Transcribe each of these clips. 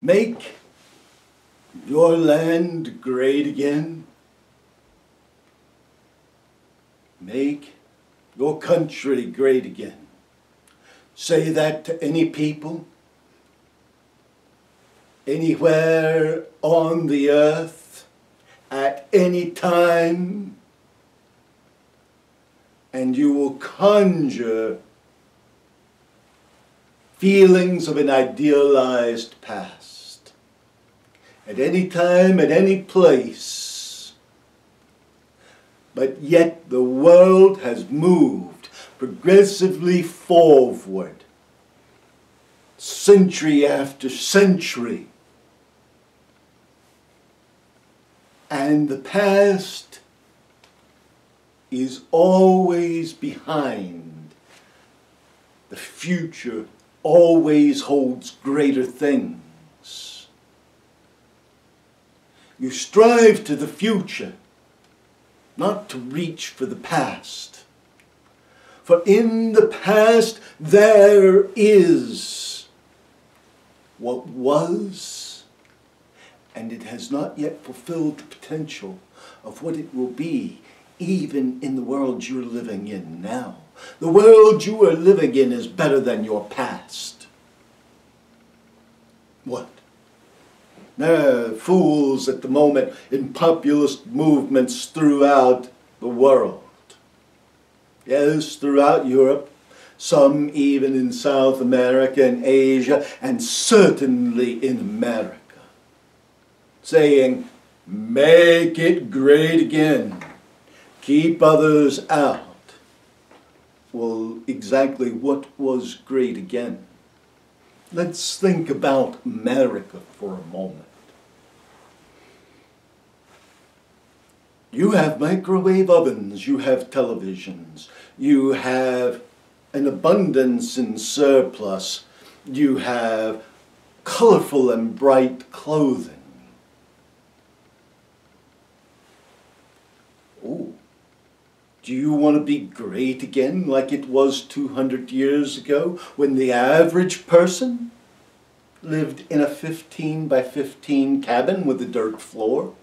Make your land great again. Make your country great again. Say that to any people, anywhere on the earth, at any time, and you will conjure feelings of an idealized past. At any time, at any place. But yet the world has moved progressively forward, century after century. And the past is always behind. The future always holds greater things. You strive to the future, not to reach for the past. For in the past there is what was, and it has not yet fulfilled the potential of what it will be, even in the world you're living in now. The world you are living in is better than your past. What? There are fools at the moment in populist movements throughout the world. Yes, throughout Europe, some even in South America and Asia, and certainly in America, saying, make it great again. Keep others out. Well, exactly what was great again? Let's think about America for a moment. You have microwave ovens, you have televisions, you have an abundance in surplus, you have colorful and bright clothing. Oh. Do you want to be great again like it was 200 years ago when the average person lived in a 15 by 15 cabin with a dirt floor?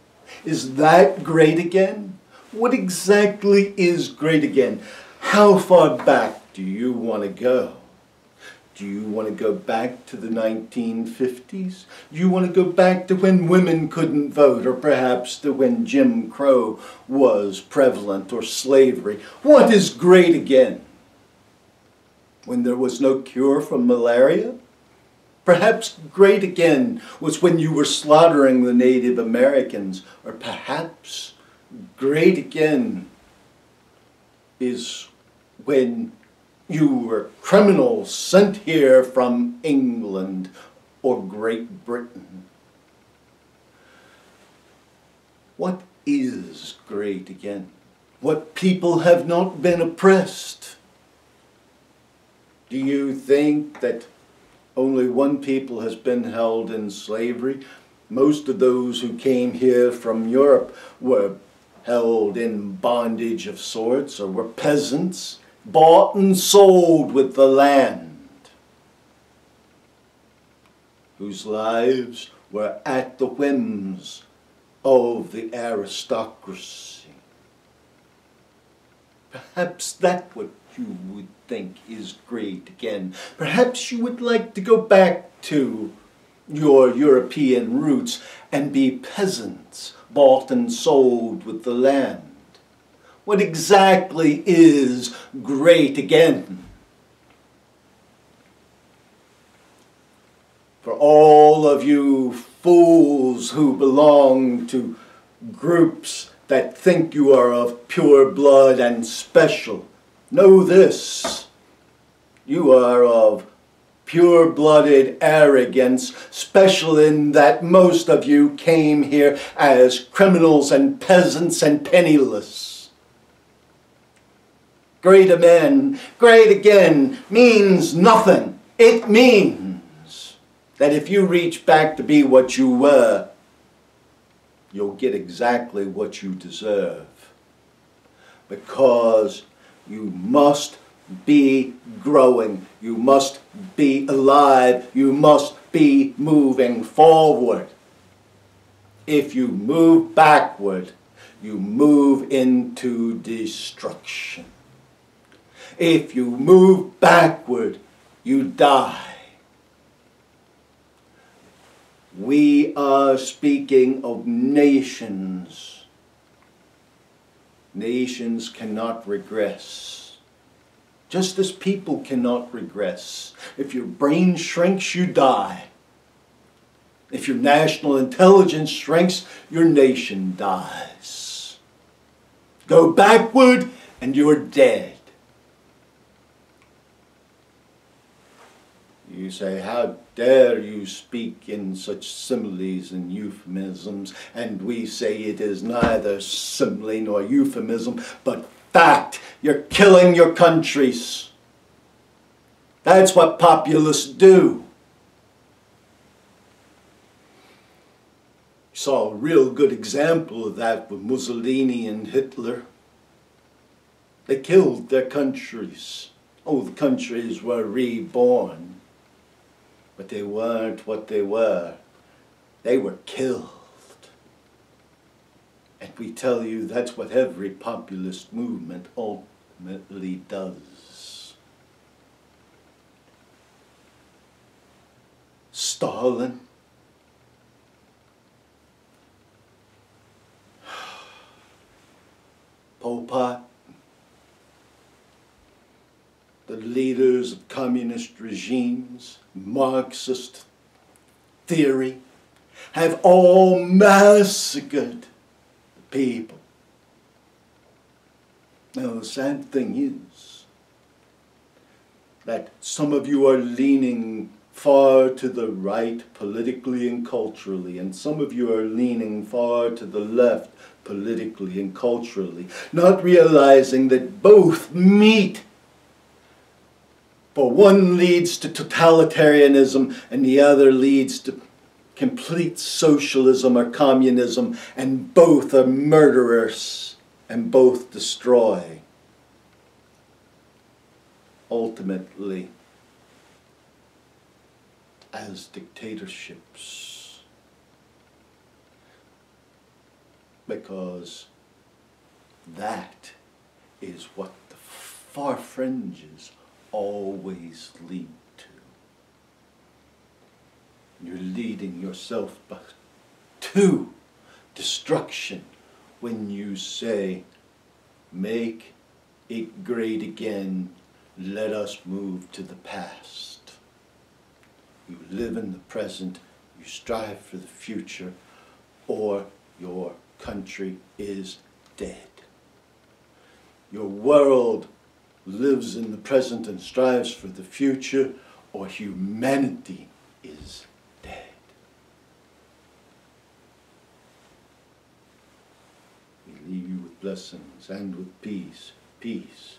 Is that great again? What exactly is great again? How far back do you want to go? Do you want to go back to the 1950s? Do you want to go back to when women couldn't vote, or perhaps to when Jim Crow was prevalent, or slavery? What is great again? When there was no cure for malaria? Perhaps great again was when you were slaughtering the Native Americans, or perhaps great again is when you were criminals sent here from England or Great Britain. What is great again? What people have not been oppressed? Do you think that only one people has been held in slavery? Most of those who came here from Europe were held in bondage of sorts, or were peasants, bought and sold with the land, whose lives were at the whims of the aristocracy. Perhaps that's what you would think is great again. Perhaps you would like to go back to your European roots and be peasants, bought and sold with the land. What exactly is great again? For all of you fools who belong to groups that think you are of pure blood and special, know this: you are of pure-blooded arrogance, special in that most of you came here as criminals and peasants and penniless. Great men, great again, means nothing. It means that if you reach back to be what you were, you'll get exactly what you deserve. Because you must be growing, you must be alive, you must be moving forward. If you move backward, you move into destruction. If you move backward, you die. We are speaking of nations. Nations cannot regress. Just as people cannot regress. If your brain shrinks, you die. If your national intelligence shrinks, your nation dies. Go backward and you're dead. You say, how dare you speak in such similes and euphemisms? And we say it is neither simile nor euphemism, but fact. You're killing your countries. That's what populists do. You saw a real good example of that with Mussolini and Hitler. They killed their countries. Oh, the countries were reborn. But they weren't what they were. They were killed. And we tell you that's what every populist movement ultimately does. Stalin, Pol Pot, the leaders of communist regimes, Marxist theory, have all massacred the people. Now, the sad thing is that some of you are leaning far to the right politically and culturally, and some of you are leaning far to the left politically and culturally, not realizing that both meet. For one leads to totalitarianism and the other leads to complete socialism or communism, and both are murderers and both destroy. Ultimately, as dictatorships. Because that is what the far fringes always lead to. You're leading yourself back to destruction when you say, make it great again, let us move to the past. You live in the present, you strive for the future, or your country is dead. Your world lives in the present and strives for the future, or humanity is dead. We leave you with blessings and with peace. Peace.